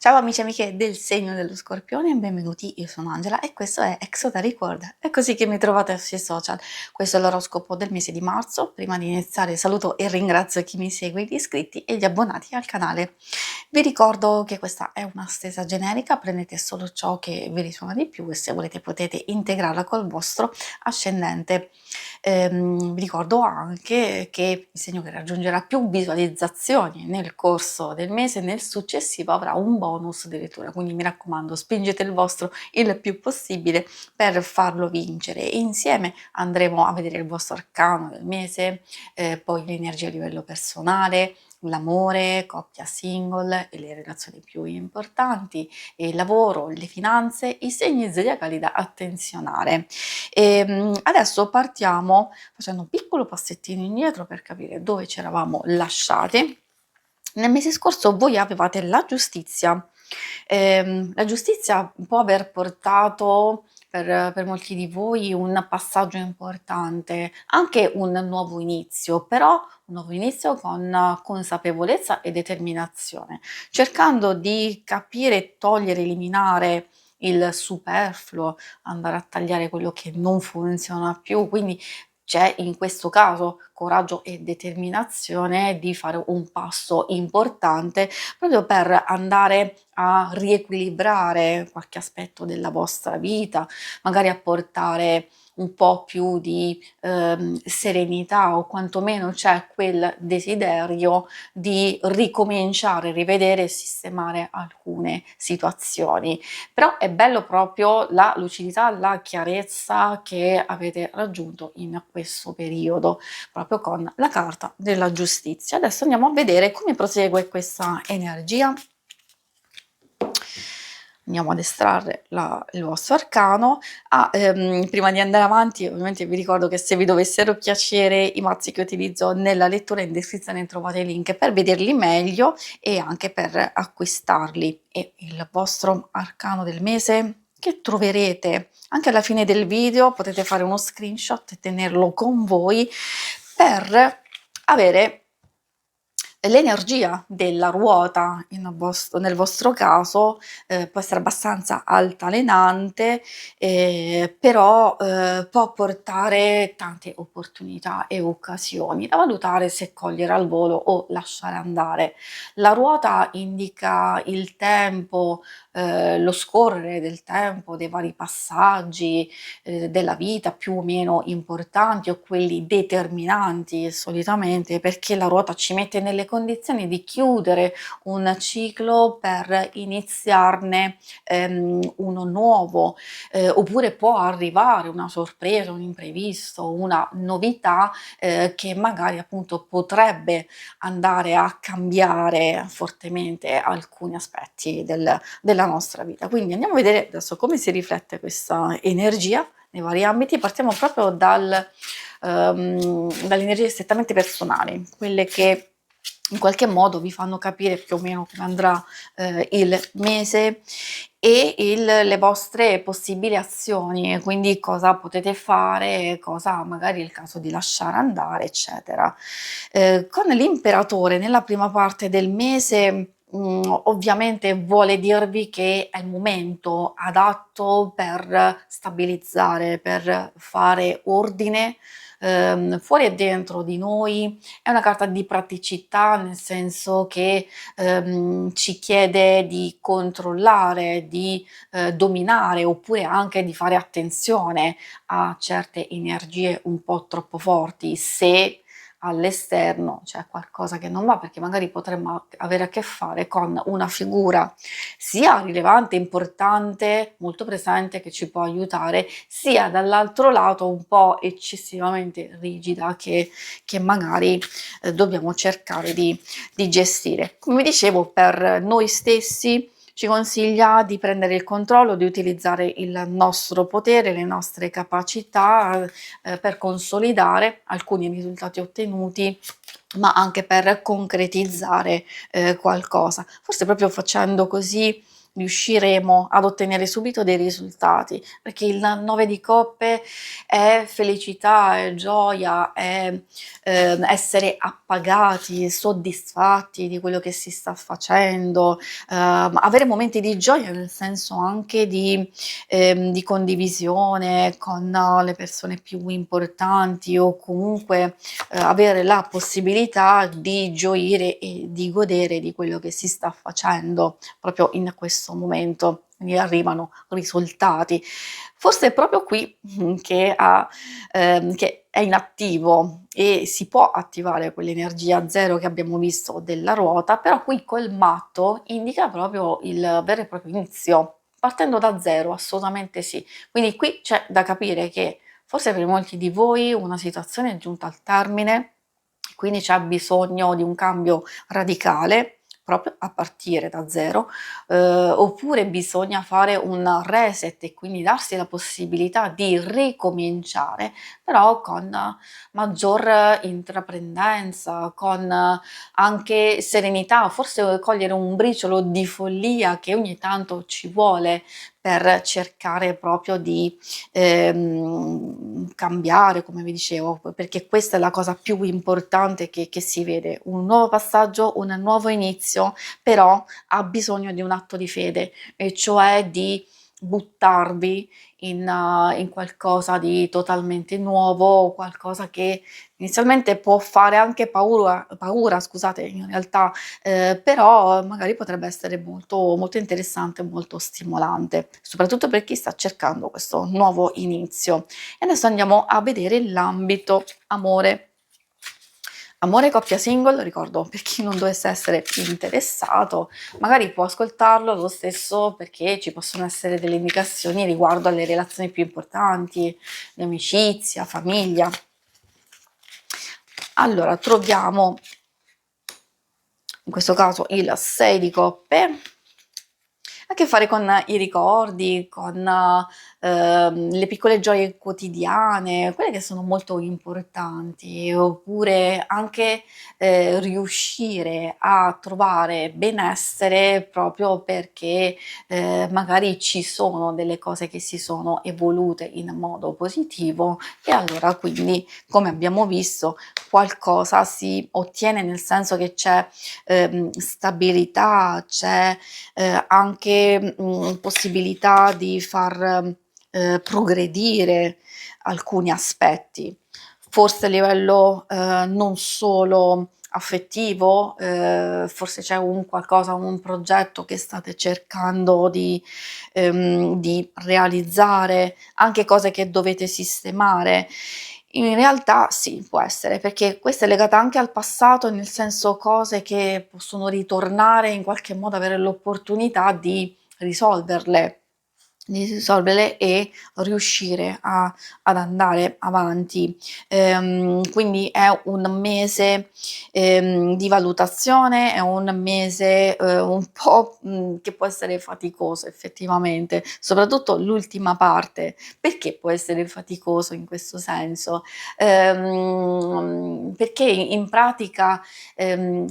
Ciao amici e amiche del segno dello Scorpione e benvenuti, io sono Angela e questo è Exoda Record. È così che mi trovate sui social. Questo è l'oroscopo del mese di marzo. Prima di iniziare saluto e ringrazio chi mi segue, gli iscritti e gli abbonati al canale. Vi ricordo che questa è una stesa generica, prendete solo ciò che vi risuona di più e se volete potete integrarla col vostro ascendente. Vi ricordo anche che il segno che raggiungerà più visualizzazioni nel corso del mese, nel successivo avrà un bonus di lettura, quindi mi raccomando spingete il vostro il più possibile per farlo vincere. Insieme andremo a vedere il vostro arcano del mese, poi le energie a livello personale, l'amore, coppia single e le relazioni più importanti, il lavoro, le finanze, i segni zodiacali da attenzionare. Adesso partiamo facendo un piccolo passettino indietro per capire dove ci eravamo lasciati. Nel mese scorso voi avevate la giustizia. La giustizia può aver portato per molti di voi un passaggio importante, anche un nuovo inizio, però un nuovo inizio con consapevolezza e determinazione, cercando di capire, togliere, eliminare il superfluo, andare a tagliare quello che non funziona più. Quindi c'è in questo caso coraggio e determinazione di fare un passo importante proprio per andare a riequilibrare qualche aspetto della vostra vita, magari a portare un po' più di serenità o quantomeno c'è quel desiderio di ricominciare, rivedere e sistemare alcune situazioni. Però è bello proprio la lucidità, la chiarezza che avete raggiunto in questo periodo, proprio con la carta della giustizia. Adesso andiamo a vedere come prosegue questa energia. Andiamo ad estrarre il vostro arcano. Prima di andare avanti, ovviamente vi ricordo che se vi dovessero piacere i mazzi che utilizzo nella lettura, in descrizione trovate i link per vederli meglio e anche per acquistarli. E il vostro arcano del mese che troverete anche alla fine del video, potete fare uno screenshot e tenerlo con voi per avere l'energia della ruota nel vostro caso può essere abbastanza altalenante, però può portare tante opportunità e occasioni da valutare se cogliere al volo o lasciare andare. La ruota indica il tempo, lo scorrere del tempo, dei vari passaggi della vita più o meno importanti o quelli determinanti solitamente, perché la ruota ci mette nelle condizioni di chiudere un ciclo per iniziarne uno nuovo, oppure può arrivare una sorpresa, un imprevisto, una novità che magari appunto potrebbe andare a cambiare fortemente alcuni aspetti della nostra vita. Quindi andiamo a vedere adesso come si riflette questa energia nei vari ambiti. Partiamo proprio dalle energie strettamente personali, quelle che in qualche modo vi fanno capire più o meno come andrà il mese e le vostre possibili azioni, quindi cosa potete fare, cosa magari è il caso di lasciare andare, eccetera. Con l'imperatore nella prima parte del mese ovviamente vuole dirvi che è il momento adatto per stabilizzare, per fare ordine fuori e dentro di noi. È una carta di praticità, nel senso che ci chiede di controllare, di dominare, oppure anche di fare attenzione a certe energie un po' troppo forti, se all'esterno c'è qualcosa che non va, perché magari potremmo avere a che fare con una figura sia rilevante, importante, molto presente, che ci può aiutare, sia dall'altro lato un po' eccessivamente rigida che magari dobbiamo cercare di gestire. Come dicevo, per noi stessi ci consiglia di prendere il controllo, di utilizzare il nostro potere, le nostre capacità per consolidare alcuni risultati ottenuti, ma anche per concretizzare qualcosa. Forse proprio facendo così riusciremo ad ottenere subito dei risultati, perché il 9 di coppe è felicità, è gioia, è essere appagati, soddisfatti di quello che si sta facendo, avere momenti di gioia, nel senso anche di condivisione con le persone più importanti o comunque avere la possibilità di gioire e di godere di quello che si sta facendo proprio in questo momento. Quindi arrivano risultati. Forse è proprio qui che è in attivo e si può attivare quell'energia zero che abbiamo visto della ruota, però qui col matto indica proprio il vero e proprio inizio, partendo da zero, assolutamente sì. Quindi qui c'è da capire che forse per molti di voi una situazione è giunta al termine, quindi c'è bisogno di un cambio radicale, proprio a partire da zero, oppure bisogna fare un reset e quindi darsi la possibilità di ricominciare, però con maggior intraprendenza, con anche serenità, forse cogliere un briciolo di follia che ogni tanto ci vuole per cercare proprio di cambiare, come vi dicevo, perché questa è la cosa più importante che si vede. Un nuovo passaggio, un nuovo inizio, però ha bisogno di un atto di fede, e cioè di buttarvi in qualcosa di totalmente nuovo, qualcosa che inizialmente può fare anche paura, scusate, in realtà, però magari potrebbe essere molto, molto interessante, molto stimolante, soprattutto per chi sta cercando questo nuovo inizio. E adesso andiamo a vedere l'ambito amore. Amore coppia single, ricordo per chi non dovesse essere interessato, magari può ascoltarlo lo stesso perché ci possono essere delle indicazioni riguardo alle relazioni più importanti, di amicizia, famiglia. Allora, troviamo in questo caso il 6 di coppe, ha a che fare con i ricordi, con le piccole gioie quotidiane, quelle che sono molto importanti, oppure anche riuscire a trovare benessere proprio perché magari ci sono delle cose che si sono evolute in modo positivo e allora quindi, come abbiamo visto, qualcosa si ottiene, nel senso che c'è stabilità, c'è anche possibilità di far progredire alcuni aspetti, forse a livello non solo affettivo, forse c'è un qualcosa, un progetto che state cercando di realizzare, anche cose che dovete sistemare. In realtà sì, può essere, perché questa è legata anche al passato, nel senso cose che possono ritornare, in qualche modo avere l'opportunità di risolverle e riuscire ad andare avanti. Quindi è un mese di valutazione, è un mese un po' che può essere faticoso effettivamente, soprattutto l'ultima parte. Perché può essere faticoso in questo senso? Perché in pratica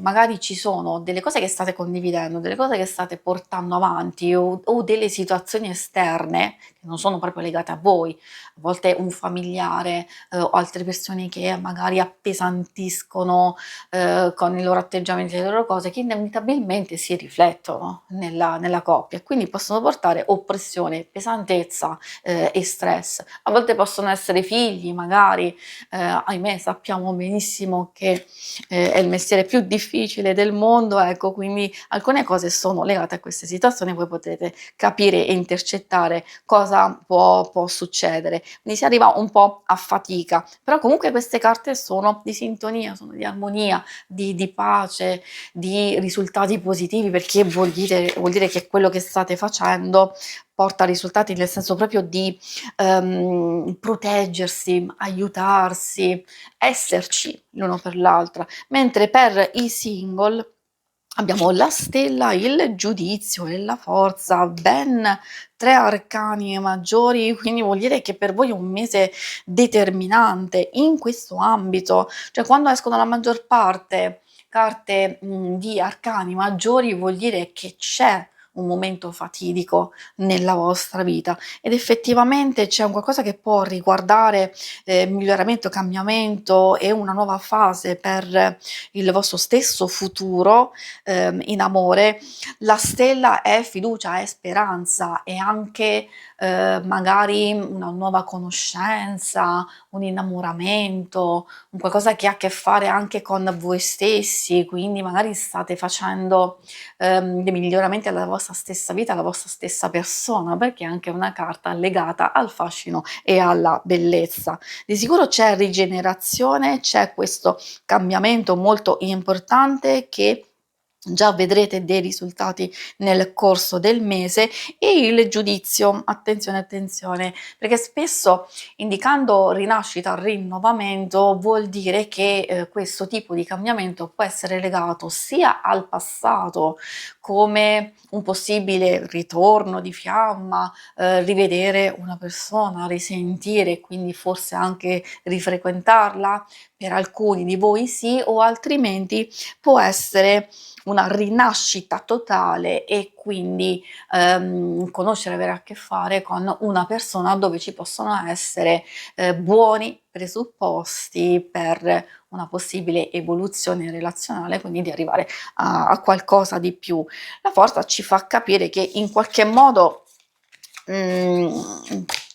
magari ci sono delle cose che state condividendo, delle cose che state portando avanti o delle situazioni esterne che non sono proprio legate a voi, a volte un familiare o altre persone che magari appesantiscono con i loro atteggiamenti e le loro cose, che inevitabilmente si riflettono nella coppia e quindi possono portare oppressione, pesantezza e stress. A volte possono essere figli, magari, ahimè sappiamo benissimo che è il mestiere più difficile del mondo, ecco, quindi alcune cose sono legate a queste situazioni, voi potete capire e intercettare cosa può succedere. Quindi si arriva un po' a fatica, però comunque queste carte sono di sintonia, sono di armonia, di pace, di risultati positivi, perché vuol dire che quello che state facendo porta a risultati, nel senso proprio di proteggersi, aiutarsi, esserci l'uno per l'altra. Mentre per i single abbiamo la stella, il giudizio e la forza, ben 3 arcani maggiori, quindi vuol dire che per voi è un mese determinante in questo ambito. Cioè quando escono la maggior parte carte, di arcani maggiori vuol dire che c'è un momento fatidico nella vostra vita ed effettivamente c'è un qualcosa che può riguardare, miglioramento, cambiamento e una nuova fase per il vostro stesso futuro, in amore, la stella è fiducia, è speranza, è anche, magari una nuova conoscenza, un innamoramento, un qualcosa che ha a che fare anche con voi stessi, quindi magari state facendo, dei miglioramenti alla vostra stessa vita, alla vostra stessa persona, perché è anche una carta legata al fascino e alla bellezza. Di sicuro c'è rigenerazione, c'è questo cambiamento molto importante che già vedrete dei risultati nel corso del mese e il giudizio, attenzione, attenzione, perché spesso indicando rinascita, rinnovamento vuol dire che questo tipo di cambiamento può essere legato sia al passato come un possibile ritorno di fiamma, rivedere una persona, risentire, quindi forse anche rifrequentarla, per alcuni di voi sì, o altrimenti può essere una rinascita totale e quindi conoscere, avere a che fare con una persona dove ci possono essere buoni presupposti per una possibile evoluzione relazionale, quindi di arrivare a qualcosa di più. La forza ci fa capire che in qualche modo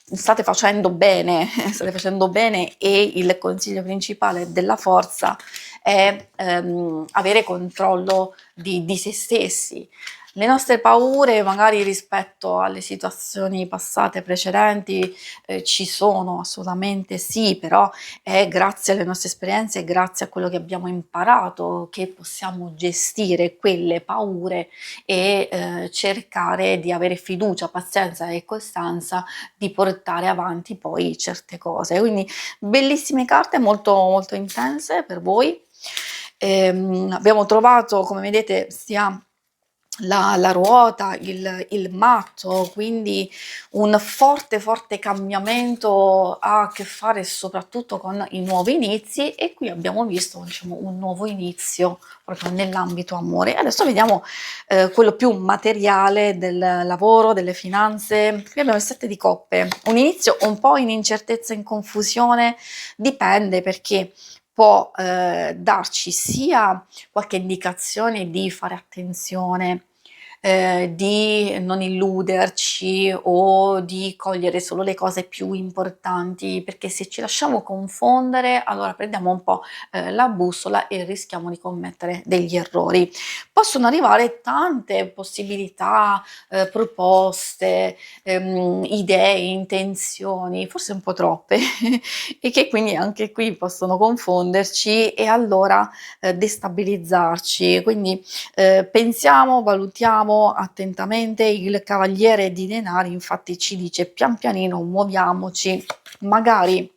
state facendo bene, state facendo bene e il consiglio principale della forza è avere controllo di se stessi. Le nostre paure, magari rispetto alle situazioni passate precedenti, ci sono assolutamente sì, però è grazie alle nostre esperienze, è grazie a quello che abbiamo imparato che possiamo gestire quelle paure e cercare di avere fiducia, pazienza e costanza di portare avanti poi certe cose. Quindi bellissime carte, molto, molto intense per voi. Abbiamo trovato, come vedete, sia la ruota, il matto, quindi un forte, forte cambiamento ha a che fare soprattutto con i nuovi inizi e qui abbiamo visto, diciamo, un nuovo inizio proprio nell'ambito amore. Adesso vediamo quello più materiale del lavoro, delle finanze. Qui abbiamo il 7 di coppe, un inizio un po' in incertezza, in confusione, dipende perché può darci sia qualche indicazione di fare attenzione, di non illuderci o di cogliere solo le cose più importanti, perché se ci lasciamo confondere, allora perdiamo un po', la bussola e rischiamo di commettere degli errori. Possono arrivare tante possibilità, proposte, idee, intenzioni, forse un po' troppe, e che quindi anche qui possono confonderci e allora, destabilizzarci. Quindi pensiamo, valutiamo attentamente. Il cavaliere di denari infatti ci dice pian pianino muoviamoci, magari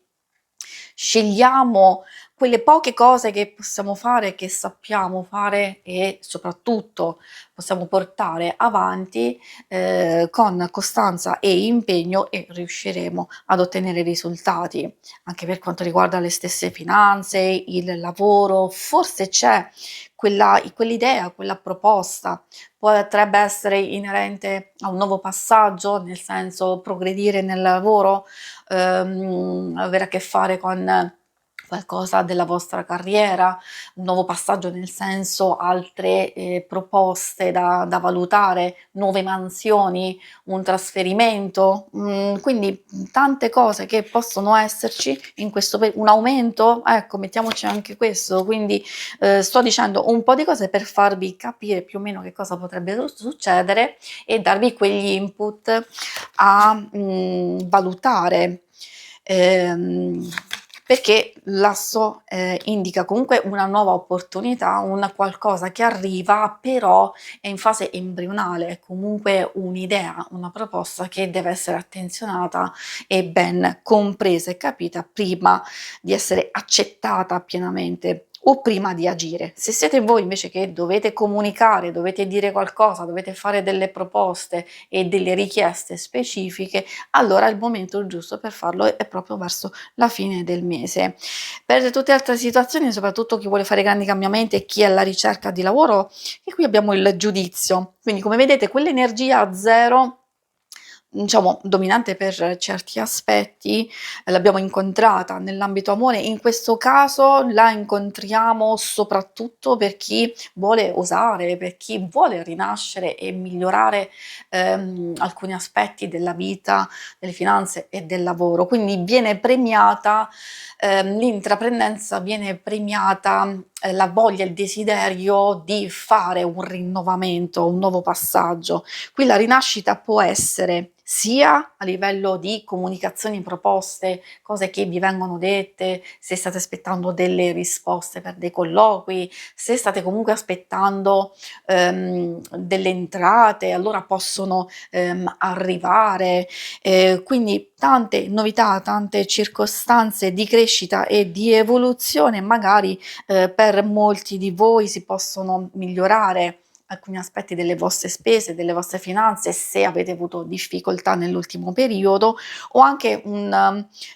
scegliamo quelle poche cose che possiamo fare, che sappiamo fare e soprattutto possiamo portare avanti con costanza e impegno e riusciremo ad ottenere risultati. Anche per quanto riguarda le stesse finanze, il lavoro, forse c'è quell'idea, quella proposta potrebbe essere inerente a un nuovo passaggio, nel senso progredire nel lavoro, avere a che fare con qualcosa della vostra carriera, un nuovo passaggio nel senso altre proposte da valutare, nuove mansioni, un trasferimento, quindi tante cose che possono esserci in questo un aumento, ecco, mettiamoci anche questo, quindi sto dicendo un po' di cose per farvi capire più o meno che cosa potrebbe succedere e darvi quegli input a valutare. Ehm, perché l'asso indica comunque una nuova opportunità, un qualcosa che arriva, però è in fase embrionale, è comunque un'idea, una proposta che deve essere attenzionata e ben compresa e capita prima di essere accettata pienamente. o prima di agire. Se siete voi invece che dovete comunicare, dovete dire qualcosa, dovete fare delle proposte e delle richieste specifiche, allora il momento giusto per farlo è proprio verso la fine del mese. Per tutte le altre situazioni, soprattutto chi vuole fare grandi cambiamenti e chi è alla ricerca di lavoro, e qui abbiamo il giudizio. Quindi come vedete quell'energia zero, diciamo dominante per certi aspetti, l'abbiamo incontrata nell'ambito amore. In questo caso la incontriamo soprattutto per chi vuole osare, per chi vuole rinascere e migliorare, alcuni aspetti della vita, delle finanze e del lavoro. Quindi viene premiata, l'intraprendenza, viene premiata, la voglia, il desiderio di fare un rinnovamento, un nuovo passaggio. Qui la rinascita può essere sia a livello di comunicazioni, proposte, cose che vi vengono dette, se state aspettando delle risposte per dei colloqui, se state comunque aspettando delle entrate, allora possono arrivare. Quindi tante novità, tante circostanze di crescita e di evoluzione, magari per molti di voi si possono migliorare alcuni aspetti delle vostre spese, delle vostre finanze, se avete avuto difficoltà nell'ultimo periodo, o anche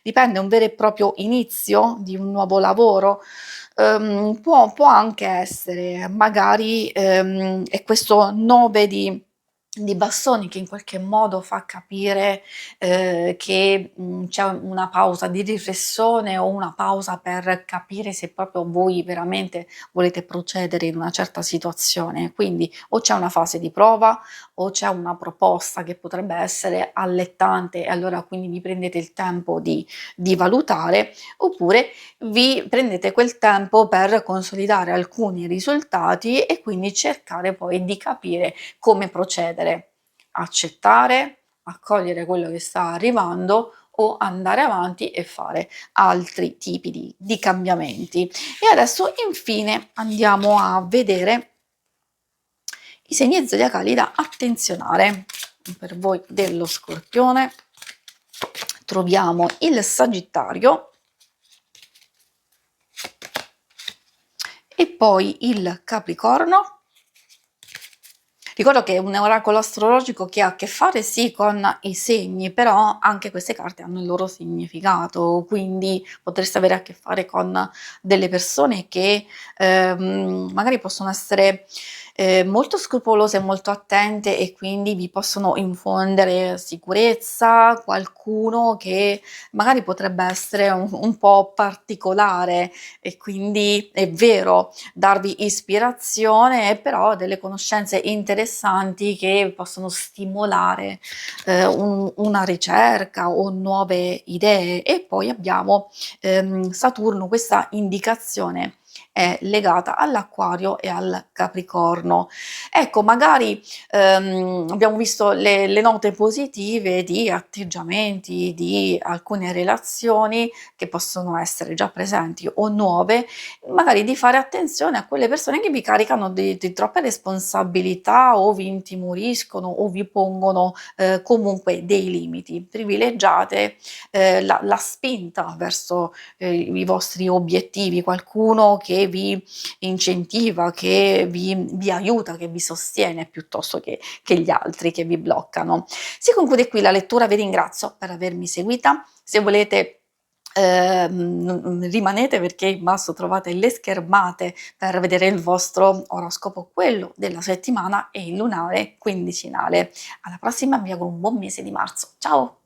dipende, un vero e proprio inizio di un nuovo lavoro. Può anche essere, magari è questo 9 di bastoni che in qualche modo fa capire che c'è una pausa di riflessione o una pausa per capire se proprio voi veramente volete procedere in una certa situazione. Quindi o c'è una fase di prova o c'è una proposta che potrebbe essere allettante e allora quindi vi prendete il tempo di valutare, oppure vi prendete quel tempo per consolidare alcuni risultati e quindi cercare poi di capire come procedere, accettare, accogliere quello che sta arrivando o andare avanti e fare altri tipi di cambiamenti. E adesso infine andiamo a vedere i segni zodiacali da attenzionare. Per voi dello Scorpione troviamo il Sagittario e poi il Capricorno. Ricordo che è un oracolo astrologico che ha a che fare sì con i segni, però anche queste carte hanno il loro significato, quindi potreste avere a che fare con delle persone che magari possono essere molto scrupolose, molto attente e quindi vi possono infondere sicurezza, qualcuno che magari potrebbe essere un po' particolare e quindi è vero darvi ispirazione, però delle conoscenze interessanti che possono stimolare una ricerca o nuove idee. E poi abbiamo Saturno, questa indicazione è legata all'Acquario e al Capricorno. Ecco, magari abbiamo visto le note positive di atteggiamenti, di alcune relazioni che possono essere già presenti o nuove, magari di fare attenzione a quelle persone che vi caricano di troppe responsabilità o vi intimoriscono o vi pongono comunque dei limiti. Privilegiate la spinta verso i vostri obiettivi, qualcuno che vi incentiva, che vi aiuta, che vi sostiene piuttosto che gli altri che vi bloccano. Si conclude qui la lettura, vi ringrazio per avermi seguita. Se volete rimanete, perché in basso trovate le schermate per vedere il vostro oroscopo, quello della settimana e il lunare quindicinale. Alla prossima, vi auguro un buon mese di marzo. Ciao!